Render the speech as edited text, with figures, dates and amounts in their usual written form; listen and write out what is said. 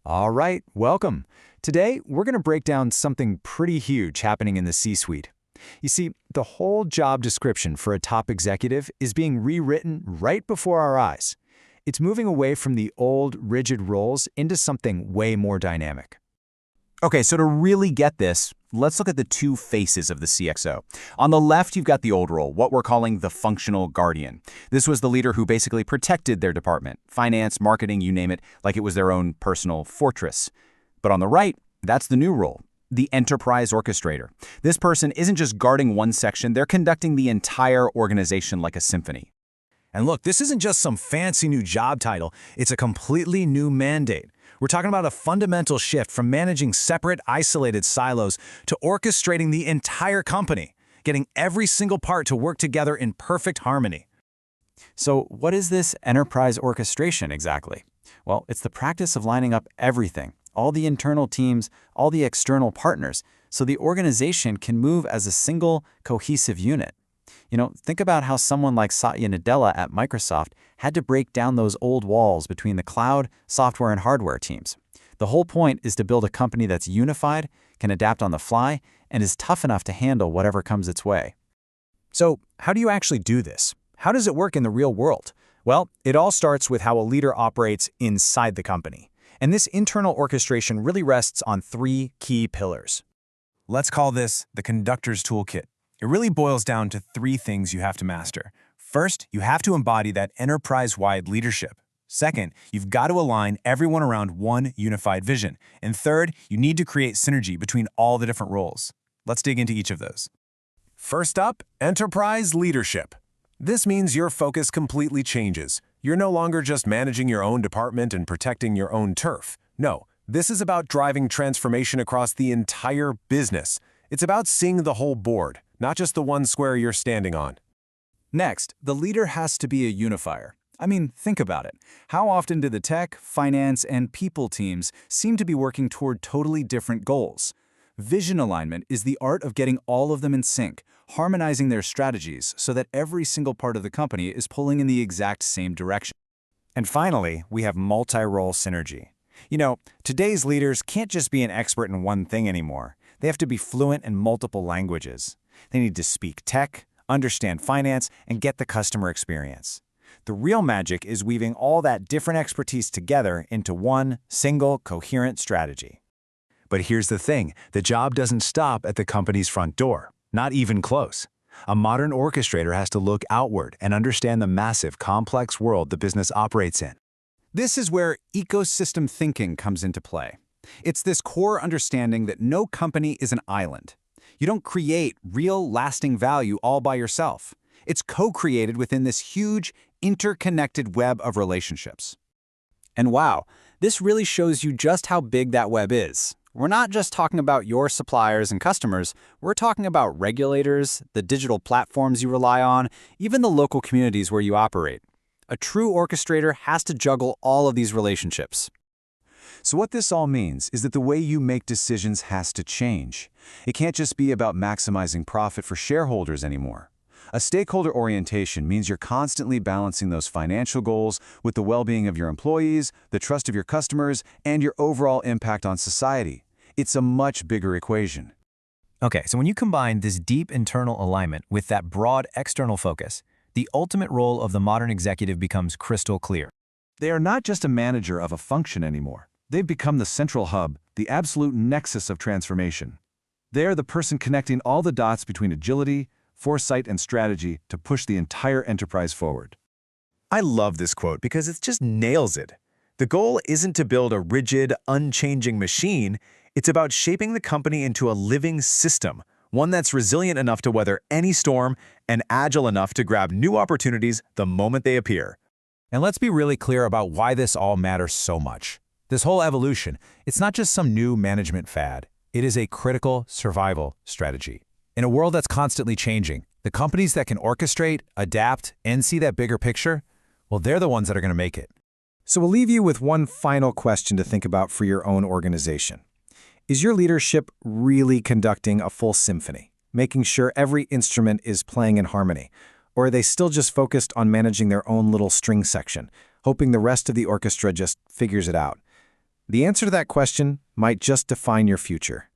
All right, welcome. Today, we're going to break down something pretty huge happening in the C-suite. You see, the whole job description for a top executive is being rewritten right before our eyes. It's moving away from the old, rigid roles into something way more dynamic. Okay, so to really get this, let's look at the two faces of the CXO. On the left, you've got the old role, what we're calling the functional guardian. This was the leader who basically protected their department, finance, marketing, you name it, like it was their own personal fortress. But on the right, that's the new role, the enterprise orchestrator. This person isn't just guarding one section, they're conducting the entire organization like a symphony. And look, this isn't just some fancy new job title, it's a completely new mandate. We're talking about a fundamental shift from managing separate, isolated silos to orchestrating the entire company, getting every single part to work together in perfect harmony. So what is this enterprise orchestration exactly? Well, it's the practice of lining up everything, all the internal teams, all the external partners, so the organization can move as a single, cohesive unit. Think about how someone like Satya Nadella at Microsoft had to break down those old walls between the cloud, software, and hardware teams. The whole point is to build a company that's unified, can adapt on the fly, and is tough enough to handle whatever comes its way. So, how do you actually do this? How does it work in the real world? Well, it all starts with how a leader operates inside the company. And this internal orchestration really rests on three key pillars. Let's call this the conductor's toolkit. It really boils down to three things you have to master. First, you have to embody that enterprise-wide leadership. Second, you've got to align everyone around one unified vision. And third, you need to create synergy between all the different roles. Let's dig into each of those. First up, enterprise leadership. This means your focus completely changes. You're no longer just managing your own department and protecting your own turf. No, this is about driving transformation across the entire business. It's about seeing the whole board, not just the one square you're standing on. Next, the leader has to be a unifier. I mean, think about it. How often do the tech, finance, and people teams seem to be working toward totally different goals? Vision alignment is the art of getting all of them in sync, harmonizing their strategies so that every single part of the company is pulling in the exact same direction. And finally, we have multi-role synergy. Today's leaders can't just be an expert in one thing anymore. They have to be fluent in multiple languages. They need to speak tech, understand finance, and get the customer experience. The real magic is weaving all that different expertise together into one single, coherent strategy. But here's the thing, the job doesn't stop at the company's front door, not even close. A modern orchestrator has to look outward and understand the massive, complex world the business operates in. This is where ecosystem thinking comes into play. It's this core understanding that no company is an island. You don't create real, lasting value all by yourself. It's co-created within this huge, interconnected web of relationships. And wow, this really shows you just how big that web is. We're not just talking about your suppliers and customers, we're talking about regulators, the digital platforms you rely on, even the local communities where you operate. A true orchestrator has to juggle all of these relationships. So what this all means is that the way you make decisions has to change. It can't just be about maximizing profit for shareholders anymore. A stakeholder orientation means you're constantly balancing those financial goals with the well-being of your employees, the trust of your customers, and your overall impact on society. It's a much bigger equation. Okay, so when you combine this deep internal alignment with that broad external focus, the ultimate role of the modern executive becomes crystal clear. They are not just a manager of a function anymore. They've become the central hub, the absolute nexus of transformation. They are the person connecting all the dots between agility, foresight, and strategy to push the entire enterprise forward. I love this quote because it just nails it. The goal isn't to build a rigid, unchanging machine. It's about shaping the company into a living system, one that's resilient enough to weather any storm and agile enough to grab new opportunities the moment they appear. And let's be really clear about why this all matters so much. This whole evolution, it's not just some new management fad. It is a critical survival strategy. In a world that's constantly changing, the companies that can orchestrate, adapt, and see that bigger picture, well, they're the ones that are going to make it. So we'll leave you with one final question to think about for your own organization. Is your leadership really conducting a full symphony, making sure every instrument is playing in harmony? Or are they still just focused on managing their own little string section, hoping the rest of the orchestra just figures it out? The answer to that question might just define your future.